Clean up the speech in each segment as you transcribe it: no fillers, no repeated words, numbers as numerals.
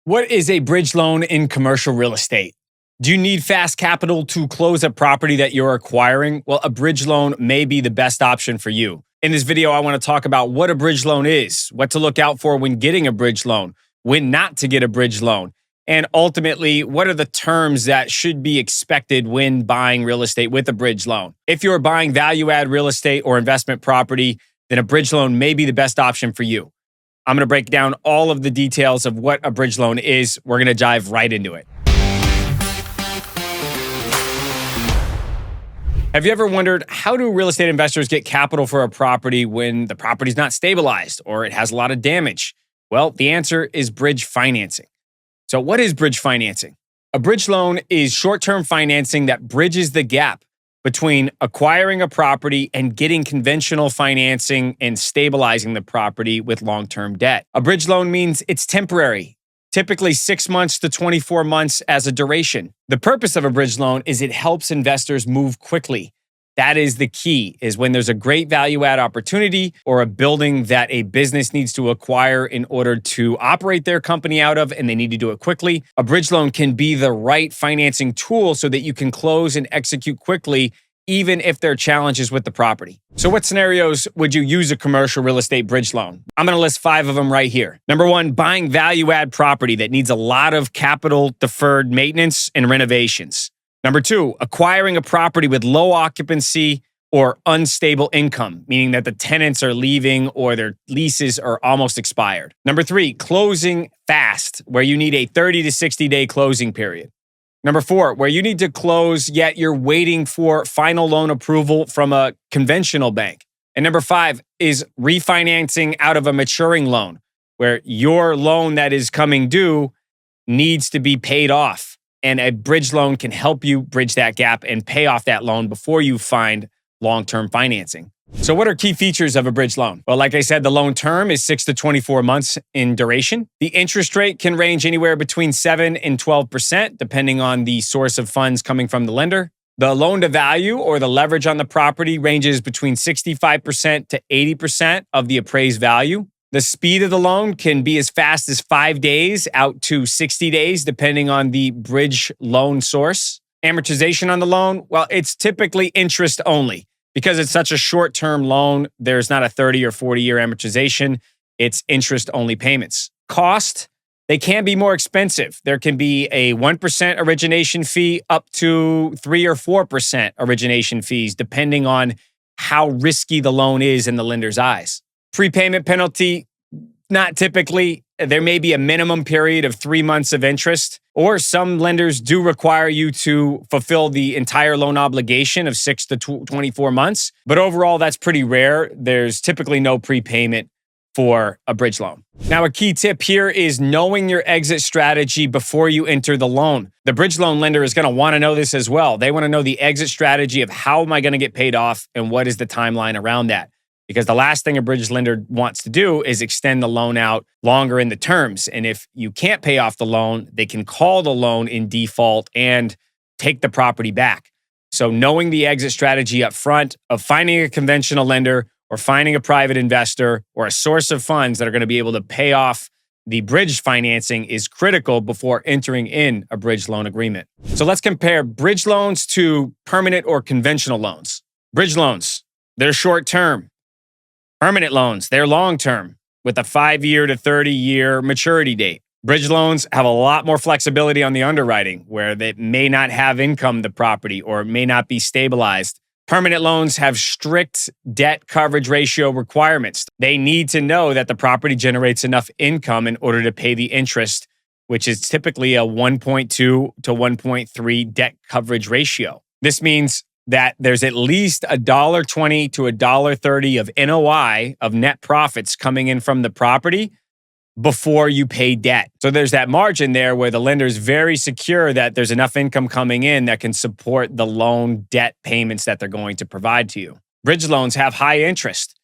What is a bridge loan in commercial real estate? Do you need fast capital to close a property that you're acquiring? Well, a bridge loan may be the best option for you. In this video, I want to talk about what a bridge loan is, what to look out for when getting a bridge loan, when not to get a bridge loan, and ultimately, what are the terms that should be expected when buying real estate with a bridge loan? If you're buying value-add real estate or investment property, then a bridge loan may be the best option for you. I'm going to break down all of the details of what a bridge loan is. We're going to dive right into it. Have you ever wondered, how do real estate investors get capital for a property when the property's not stabilized or it has a lot of damage? Well, the answer is bridge financing. So what is bridge financing? A bridge loan is short-term financing that bridges the gap between acquiring a property and getting conventional financing and stabilizing the property with long-term debt. A bridge loan means it's temporary, typically 6 months to 24 months as a duration. The purpose of a bridge loan is it helps investors move quickly. That is the key, is when there's a great value-add opportunity or a building that a business needs to acquire in order to operate their company out of, and they need to do it quickly, a bridge loan can be the right financing tool so that you can close and execute quickly, even if there are challenges with the property. So what scenarios would you use a commercial real estate bridge loan? I'm going to list 5 of them right here. Number 1, buying value-add property that needs a lot of capital deferred maintenance and renovations. Number 2, acquiring a property with low occupancy or unstable income, meaning that the tenants are leaving or their leases are almost expired. Number 3, closing fast, where you need a 30 to 60-day closing period. Number 4, where you need to close, yet you're waiting for final loan approval from a conventional bank. And number 5 is refinancing out of a maturing loan, where your loan that is coming due needs to be paid off. And a bridge loan can help you bridge that gap and pay off that loan before you find long-term financing. So what are key features of a bridge loan? Well, like I said, the loan term is 6 to 24 months in duration. The interest rate can range anywhere between 7 and 12%, depending on the source of funds coming from the lender. The loan to value or the leverage on the property ranges between 65% to 80% of the appraised value. The speed of the loan can be as fast as 5 days out to 60 days, depending on the bridge loan source. Amortization on the loan, well, it's typically interest only. Because it's such a short-term loan, there's not a 30 or 40-year amortization. It's interest-only payments. Cost, they can be more expensive. There can be a 1% origination fee up to 3 or 4% origination fees, depending on how risky the loan is in the lender's eyes. Prepayment penalty, not typically. There may be a minimum period of 3 months of interest, or some lenders do require you to fulfill the entire loan obligation of 6 to 24 months. But overall, that's pretty rare. There's typically no prepayment for a bridge loan. Now, a key tip here is knowing your exit strategy before you enter the loan. The bridge loan lender is going to want to know this as well. They want to know the exit strategy of how am I going to get paid off and what is the timeline around that. Because the last thing a bridge lender wants to do is extend the loan out longer in the terms. And if you can't pay off the loan, they can call the loan in default and take the property back. So knowing the exit strategy up front of finding a conventional lender or finding a private investor or a source of funds that are going to be able to pay off the bridge financing is critical before entering in a bridge loan agreement. So let's compare bridge loans to permanent or conventional loans. Bridge loans, they're short term. Permanent loans, they're long-term with a 5-year to 30-year maturity date. Bridge loans have a lot more flexibility on the underwriting, where they may not have income the property or may not be stabilized. Permanent loans have strict debt coverage ratio requirements. They need to know that the property generates enough income in order to pay the interest, which is typically a 1.2 to 1.3 debt coverage ratio. This means that there's at least $1.20 to $1.30 of NOI, of net profits coming in from the property before you pay debt. So there's that margin there where the lender is very secure that there's enough income coming in that can support the loan debt payments that they're going to provide to you. Bridge loans have high interest.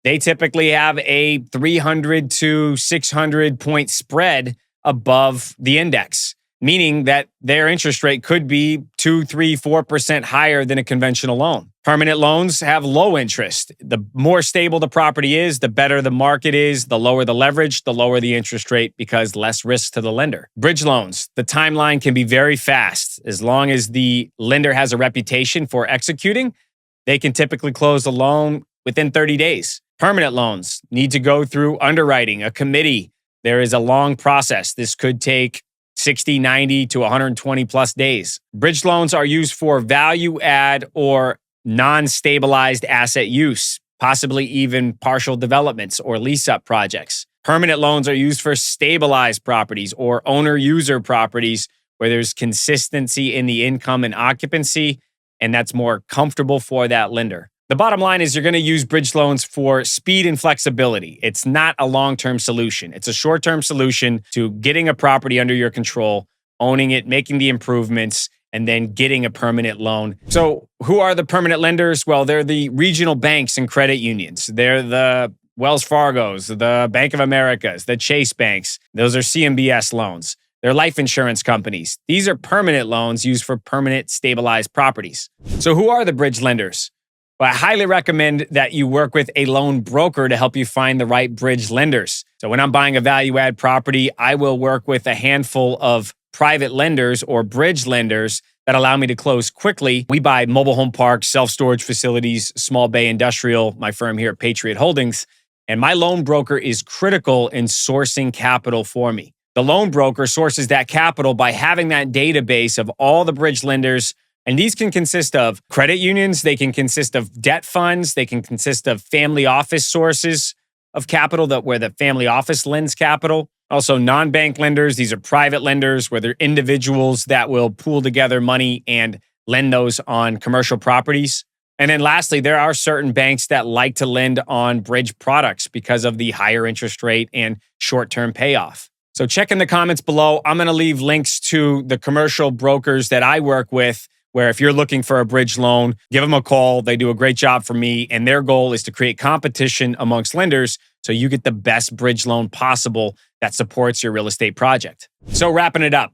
They typically have a 300 to 600 point spread above the index. meaning that their interest rate could be 2, 3, 4% higher than a conventional loan. Permanent loans have low interest. The more stable the property is, the better the market is, the lower the leverage, the lower the interest rate because less risk to the lender. Bridge loans, the timeline can be very fast. As long as the lender has a reputation for executing, they can typically close a loan within 30 days. Permanent loans need to go through underwriting, a committee. There is a long process. This could take 60, 90 to 120 plus days. Bridge loans are used for value add or non-stabilized asset use, possibly even partial developments or lease-up projects. Permanent loans are used for stabilized properties or owner-user properties where there's consistency in the income and occupancy, and that's more comfortable for that lender. The bottom line is you're going to use bridge loans for speed and flexibility. It's not a long-term solution. It's a short-term solution to getting a property under your control, owning it, making the improvements, and then getting a permanent loan. So who are the permanent lenders? Well, they're the regional banks and credit unions. They're the Wells Fargos, the Bank of Americas, the Chase banks. Those are CMBS loans. They're life insurance companies. These are permanent loans used for permanent stabilized properties. So who are the bridge lenders? Well, I highly recommend that you work with a loan broker to help you find the right bridge lenders. So when I'm buying a value-add property, I will work with a handful of private lenders or bridge lenders that allow me to close quickly. We buy mobile home parks, self-storage facilities, small bay industrial, my firm here at Patriot Holdings, and my loan broker is critical in sourcing capital for me. The loan broker sources that capital by having that database of all the bridge lenders. And these can consist of credit unions, they can consist of debt funds, they can consist of family office sources of capital where the family office lends capital. Also non-bank lenders, these are private lenders where they're individuals that will pool together money and lend those on commercial properties. And then lastly, there are certain banks that like to lend on bridge products because of the higher interest rate and short-term payoff. So check in the comments below. I'm going to leave links to the commercial brokers that I work with, where if you're looking for a bridge loan, give them a call. They do a great job for me, and their goal is to create competition amongst lenders so you get the best bridge loan possible that supports your real estate project. So wrapping it up,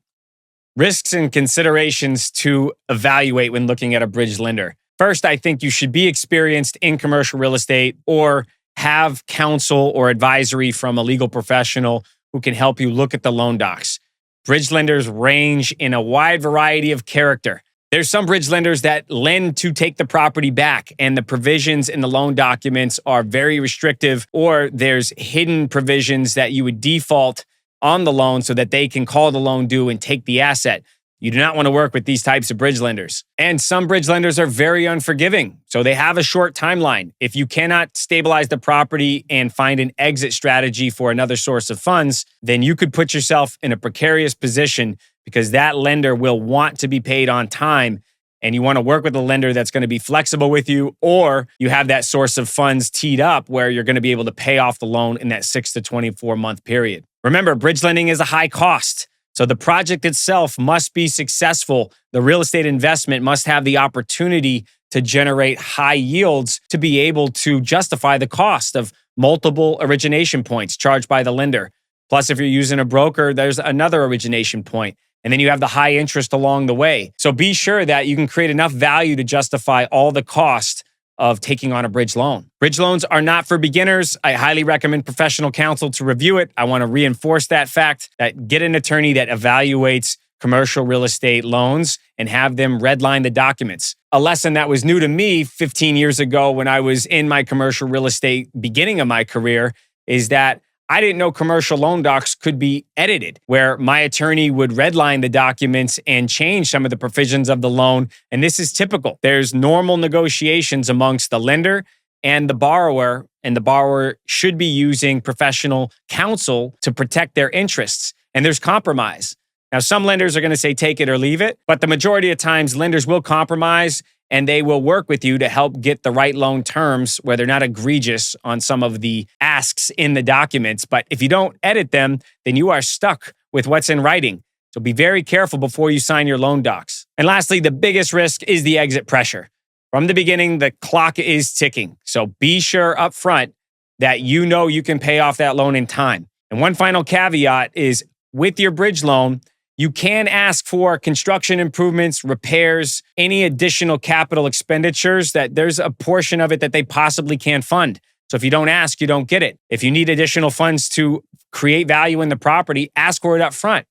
risks and considerations to evaluate when looking at a bridge lender. First, I think you should be experienced in commercial real estate or have counsel or advisory from a legal professional who can help you look at the loan docs. Bridge lenders range in a wide variety of character. There's some bridge lenders that lend to take the property back, and the provisions in the loan documents are very restrictive, or there's hidden provisions that you would default on the loan so that they can call the loan due and take the asset. You do not want to work with these types of bridge lenders. And some bridge lenders are very unforgiving, so they have a short timeline. If you cannot stabilize the property and find an exit strategy for another source of funds, then you could put yourself in a precarious position because that lender will want to be paid on time, and you want to work with a lender that's going to be flexible with you, or you have that source of funds teed up where you're going to be able to pay off the loan in that 6 to 24 month period. Remember, bridge lending is a high cost. So the project itself must be successful. The real estate investment must have the opportunity to generate high yields to be able to justify the cost of multiple origination points charged by the lender. Plus, if you're using a broker, there's another origination point. And then you have the high interest along the way. So be sure that you can create enough value to justify all the cost of taking on a bridge loan. Bridge loans are not for beginners. I highly recommend professional counsel to review it. I want to reinforce that fact, that get an attorney that evaluates commercial real estate loans and have them redline the documents. A lesson that was new to me 15 years ago when I was in my commercial real estate beginning of my career is that I didn't know commercial loan docs could be edited, where my attorney would redline the documents and change some of the provisions of the loan. And this is typical. There's normal negotiations amongst the lender and the borrower should be using professional counsel to protect their interests. And there's compromise. Now, some lenders are going to say take it or leave it, but the majority of times lenders will compromise and they will work with you to help get the right loan terms where they're not egregious on some of the asks in the documents. But if you don't edit them, then you are stuck with what's in writing. So be very careful before you sign your loan docs. And lastly, the biggest risk is the exit pressure. From the beginning, the clock is ticking. So be sure up front that you know you can pay off that loan in time. And one final caveat is with your bridge loan, You can ask for construction improvements, repairs, any additional capital expenditures that there's a portion of it that they possibly can't fund. So if you don't ask, you don't get it. If you need additional funds to create value in the property, ask for it up front.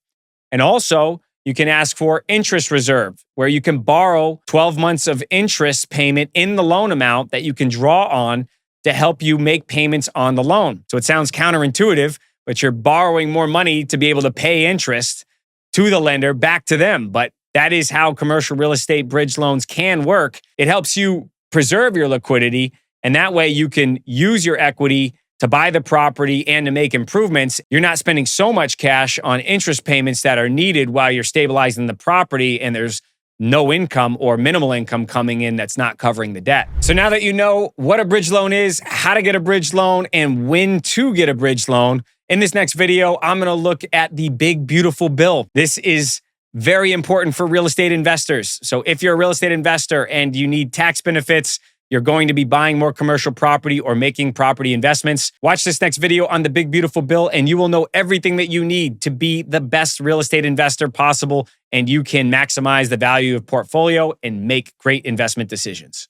And also, you can ask for interest reserve, where you can borrow 12 months of interest payment in the loan amount that you can draw on to help you make payments on the loan. So it sounds counterintuitive, but you're borrowing more money to be able to pay interest to the lender back to them. But that is how commercial real estate bridge loans can work. It helps you preserve your liquidity, and that way you can use your equity to buy the property and to make improvements. You're not spending so much cash on interest payments that are needed while you're stabilizing the property and there's no income or minimal income coming in that's not covering the debt. So now that you know what a bridge loan is, how to get a bridge loan, and when to get a bridge loan, in this next video, I'm going to look at the big, beautiful bill. This is very important for real estate investors. So if you're a real estate investor and you need tax benefits, you're going to be buying more commercial property or making property investments, watch this next video on the big, beautiful bill, and you will know everything that you need to be the best real estate investor possible, and you can maximize the value of portfolio and make great investment decisions.